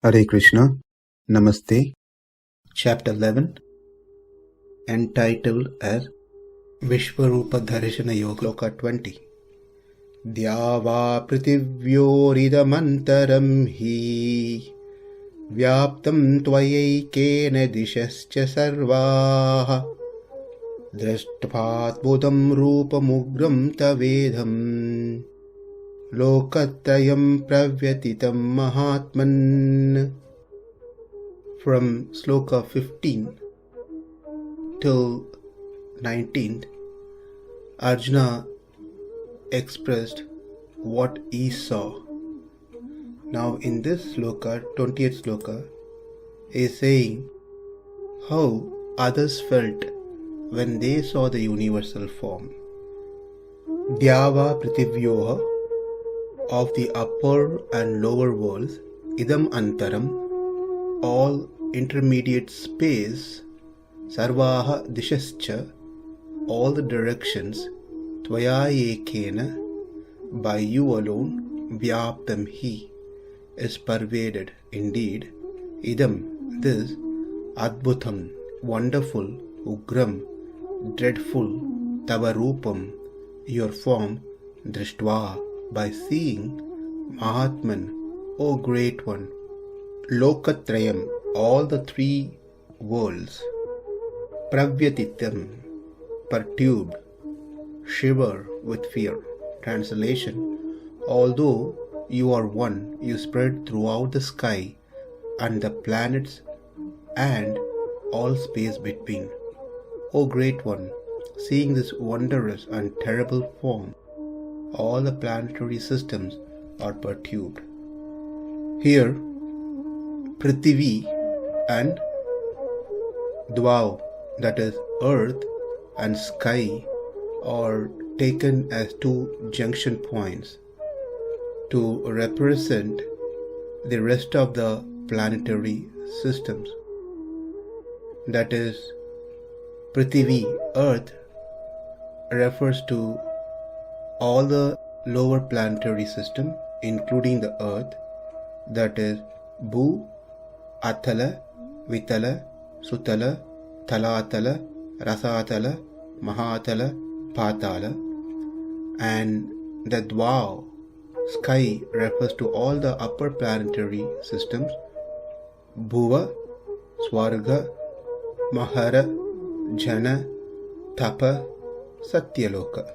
Hare Krishna, Namaste. Chapter 11, entitled as Vishwarupa Dharshana Yoga, Sloka 20. dyāv ā-pṛthivyor idam antaraṁ hi vyāptaṁ tvayaikena diśaś sarvāḥ dṛṣṭvādbhutaṁ rūpam ugraṁ tavedaṁ loka-trayaṁ pravyathitaṁ mahātman. From Sloka 15 till 19th, Arjuna expressed what he saw. Now in this sloka, 20th sloka, he is saying how others felt when they saw the universal form. dyāv ā-pṛthivyor, of the upper and lower worlds, idam antaraṁ, all intermediate space, sarvāḥ diśaś, all the directions, tvayaikena, by you alone, vyāptaṁ hi, is pervaded. Indeed, idam, this, adbhutam, wonderful, ugraṁ, dreadful, tava rūpam, your form, dṛṣṭvā, by seeing, mahātman, O great one, loka-trayaṁ, all the three worlds, pravyathitaṁ, perturbed, shiver with fear. Translation: although you are one, you spread throughout the sky and the planets and all space between. O great one, seeing this wondrous and terrible form, all the planetary systems are perturbed. Here, ā-pṛthivī and dyāv, that is earth and sky, are taken as two junction points to represent the rest of the planetary systems. That is, ā-pṛthivī, earth, refers to all the lower planetary system, including the earth, that is bhu, atala, vitala, sutala, talatala, rasatala, mahātala, pātala, and the dyāv, sky, refers to all the upper planetary systems, bhuva, swarga, mahara, jana, tapa, satyaloka.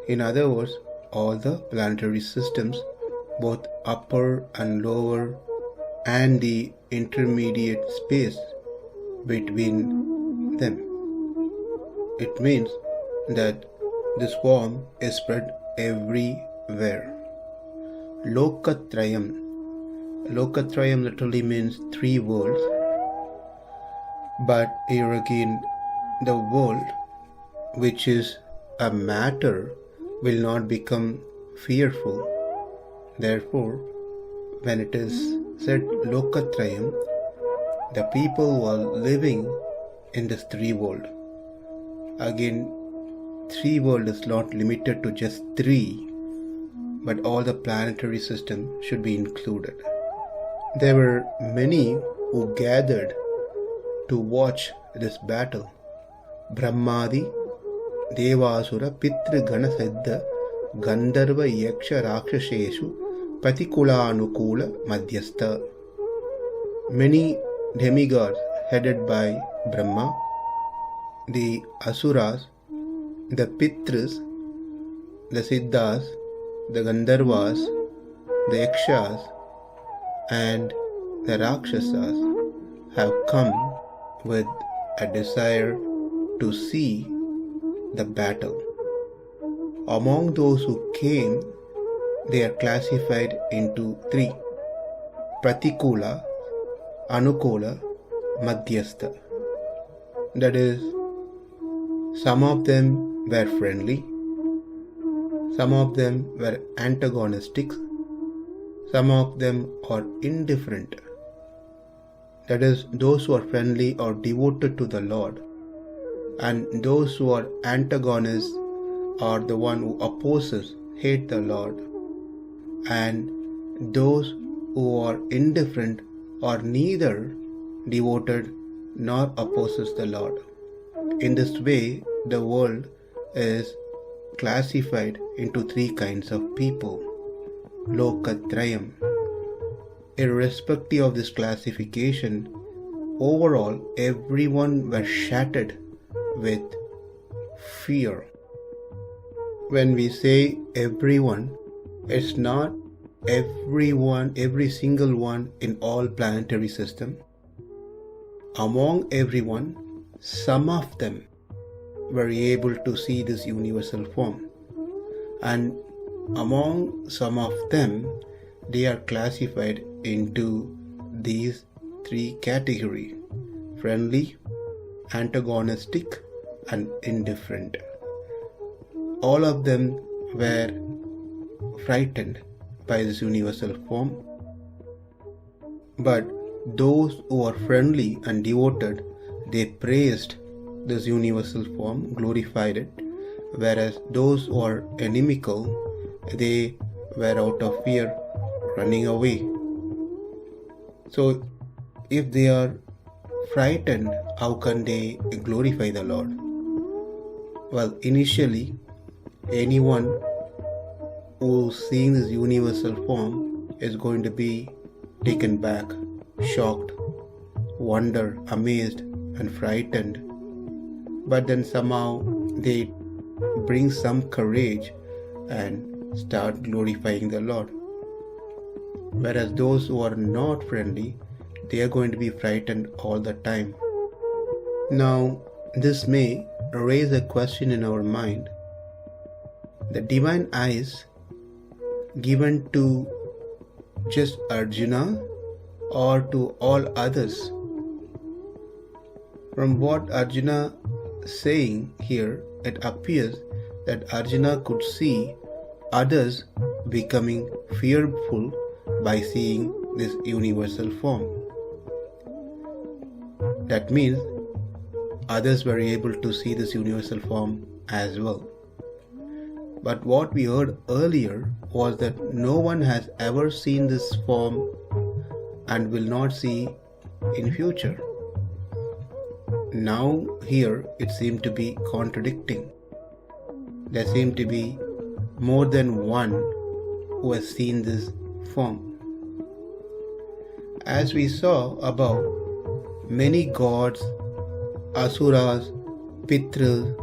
In other words, all the planetary systems, both upper and lower, and the intermediate space between them. It means that this form is spread everywhere. Loka-trayaṁ. Loka-trayaṁ literally means three worlds, but here again, the world, which is a matter, will not become fearful. Therefore, when it is said loka-trayaṁ, the people who are living in this three world. Again, three world is not limited to just three, but all the planetary system should be included. There were many who gathered to watch this battle. Brahmadi, Devasura, Pitru, Gana, Siddha, Gandharva, Yaksha, Rakshaseshu, Patikula-anukula, Madhyastha. Many demigods headed by Brahma, the Asuras, the Pitrus, the Siddhas, the Gandharvas, the Yakshas, and the Rakshasas have come with a desire to see the battle. Among those who came, they are classified into three: pratikula, anukula, madhyastha. That is, some of them were friendly, some of them were antagonistic, some of them are indifferent. That is, those who are friendly are devoted to the Lord, and those who are antagonists are the one who opposes, hate the Lord, and those who are indifferent are neither devoted nor opposes the Lord. In this way, the world is classified into three kinds of people. Loka-trayaṁ. Irrespective of this classification, overall everyone was shattered with fear. When we say everyone, it's not everyone, every single one in all planetary system. Among everyone, some of them were able to see this universal form, and among some of them, they are classified into these three categories: friendly, antagonistic, and indifferent. All of them were frightened by this universal form, but those who are friendly and devoted, they praised this universal form, glorified it, whereas those who are inimical, they were out of fear running away. So if they are frightened, how can they glorify the Lord? Well, initially, anyone who's seeing this universal form is going to be taken back, shocked, wonder, amazed, and frightened. But then somehow they bring some courage and start glorifying the Lord. Whereas those who are not friendly, they are going to be frightened all the time. Now, this may raise a question in our mind. The divine eyes given to just Arjuna or to all others? From what Arjuna is saying here, it appears that Arjuna could see others becoming fearful by seeing this universal form. That means others were able to see this universal form as well. But what we heard earlier was that no one has ever seen this form and will not see in future. Now here it seemed to be contradicting. There seemed to be more than one who has seen this form. As we saw above, many gods, asuras, pitras,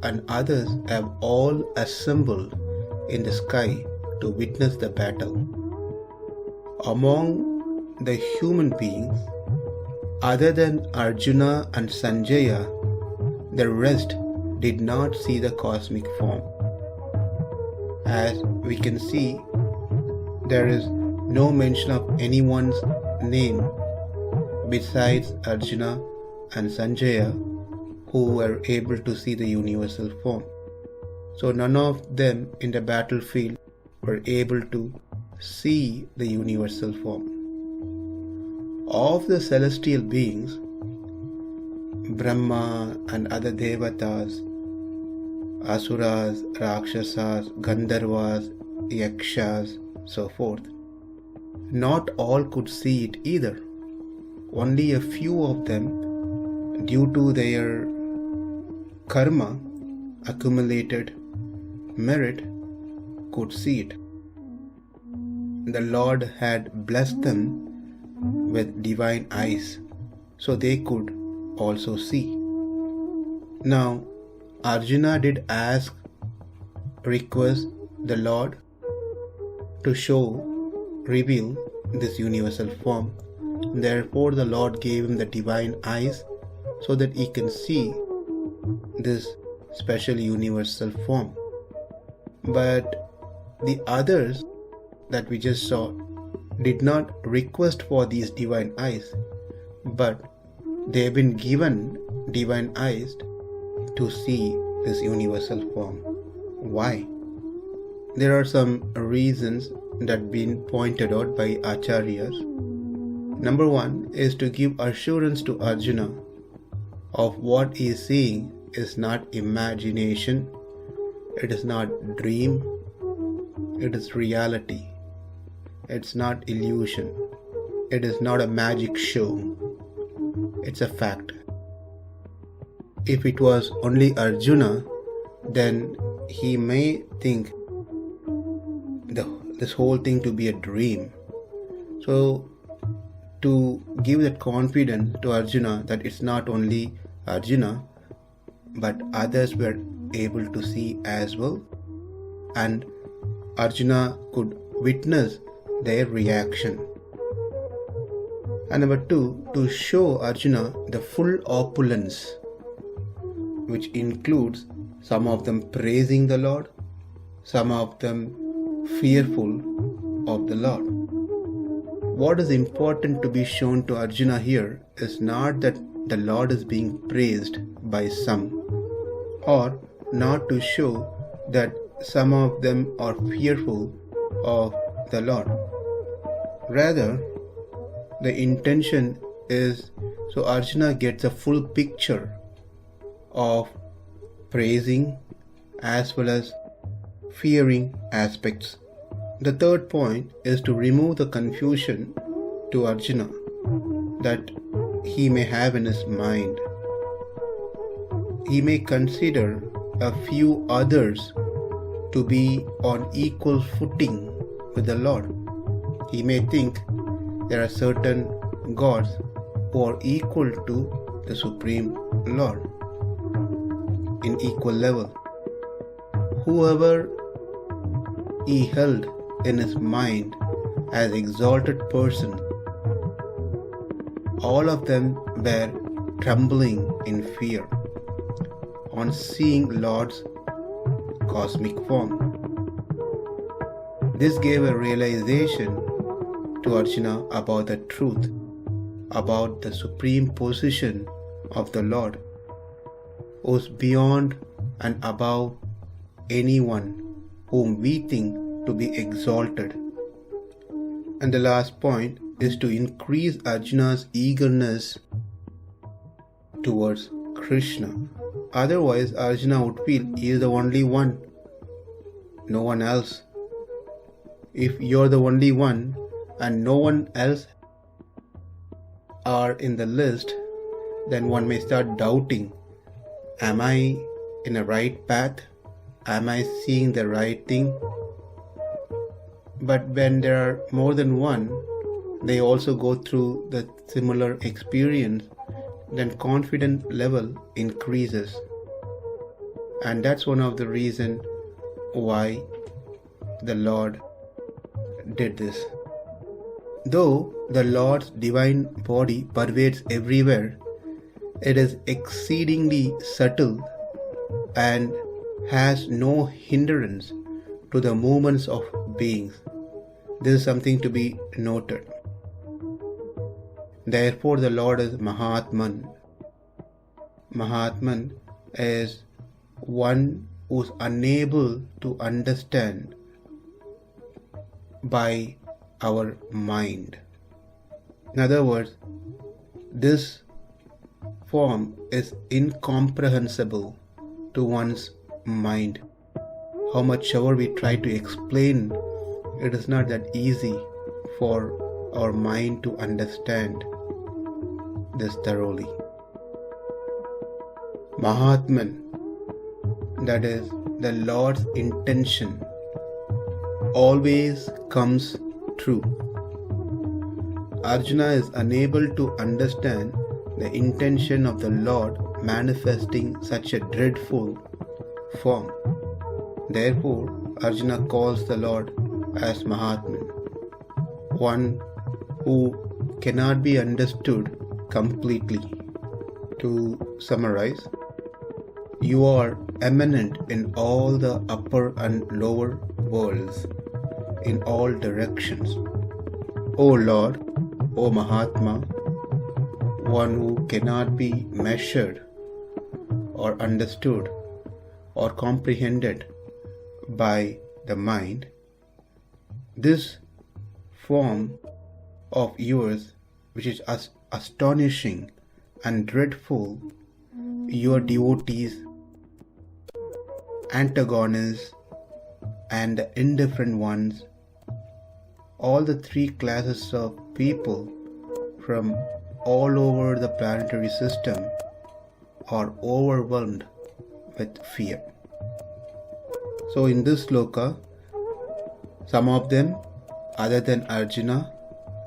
and others have all assembled in the sky to witness the battle. Among the human beings, other than Arjuna and Sanjaya, the rest did not see the cosmic form. As we can see, there is no mention of anyone's name besides Arjuna and Sanjaya who were able to see the universal form. So none of them in the battlefield were able to see the universal form. Of the celestial beings, Brahma and other devatas, asuras, rakshasas, gandharvas, yakshas, so forth, not all could see it either. Only a few of them, due to their karma, accumulated merit, could see it. The Lord had blessed them with divine eyes, so they could also see. Now, Arjuna did request the Lord to reveal this universal form. Therefore, the Lord gave him the divine eyes so that he can see this special universal form. But the others that we just saw did not request for these divine eyes, but they have been given divine eyes to see this universal form. Why? There are some reasons that have been pointed out by acharyas. Number one is to give assurance to Arjuna of what he is seeing is not imagination, it is not dream, it is reality. It's not illusion. It is not a magic show. It's a fact. If it was only Arjuna, then he may think this whole thing to be a dream. So, to give that confidence to Arjuna that it's not only Arjuna, but others were able to see as well, and Arjuna could witness their reaction. And number 2, to show Arjuna the full opulence, which includes some of them praising the Lord, some of them fearful of the Lord. What is important to be shown to Arjuna here is not that the Lord is being praised by some, or not to show that some of them are fearful of the Lord. Rather, the intention is so Arjuna gets a full picture of praising as well as fearing aspects. The third point is to remove the confusion to Arjuna that he may have in his mind. He may consider a few others to be on equal footing with the Lord. He may think there are certain gods who are equal to the Supreme Lord in equal level. Whoever he held in his mind as exalted person, all of them were trembling in fear on seeing Lord's cosmic form. This gave a realization to Arjuna about the truth, about the supreme position of the Lord, who is beyond and above anyone whom we think to be exalted. And the last point is to increase Arjuna's eagerness towards Krishna. Otherwise, Arjuna would feel he is the only one, no one else. If you're the only one and no one else are in the list, then one may start doubting, am I in a right path? Am I seeing the right thing? But when there are more than one, they also go through the similar experience, then confidence level increases. And that's one of the reasons why the Lord did this. Though the Lord's divine body pervades everywhere, it is exceedingly subtle and has no hindrance to the movements of beings. This is something to be noted. Therefore, the Lord is mahātman. Mahātman is one who is unable to understand by our mind. In other words, this form is incomprehensible to one's mind. How much ever we try to explain, it is not that easy for our mind to understand this thoroughly. Mahātman, that is the Lord's intention, always comes true. Arjuna is unable to understand the intention of the Lord manifesting such a dreadful form. Therefore, Arjuna calls the Lord as Mahātman, one who cannot be understood completely. To summarize, you are eminent in all the upper and lower worlds, in all directions. O Lord, O Mahātma, one who cannot be measured or understood or comprehended by the mind, this form of yours, which is astonishing and dreadful, your devotees, antagonists, and the indifferent ones all the three classes of people from all over the planetary system are overwhelmed with fear. So in this sloka, some of them, other than Arjuna,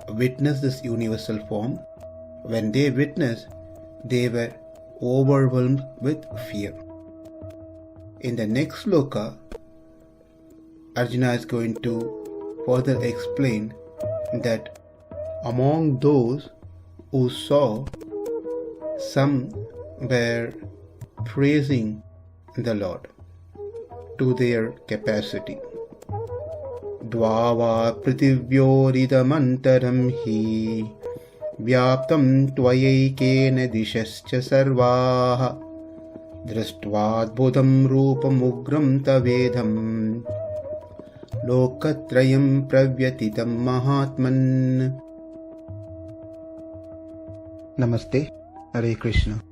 witnessed this universal form. When they witnessed, they were overwhelmed with fear. In the next sloka, Arjuna is going to further explain that among those who saw, some were praising the Lord to their capacity. dyāv ā-pṛthivyor idam antaraṁ vyāptaṁ tvayaikena diśaś sarvāḥ dṛṣṭvādbhutaṁ rūpam ugraṁ tavedaṁ loka-trayaṁ pravyathitaṁ mahātman. Namaste. Hare Krishna.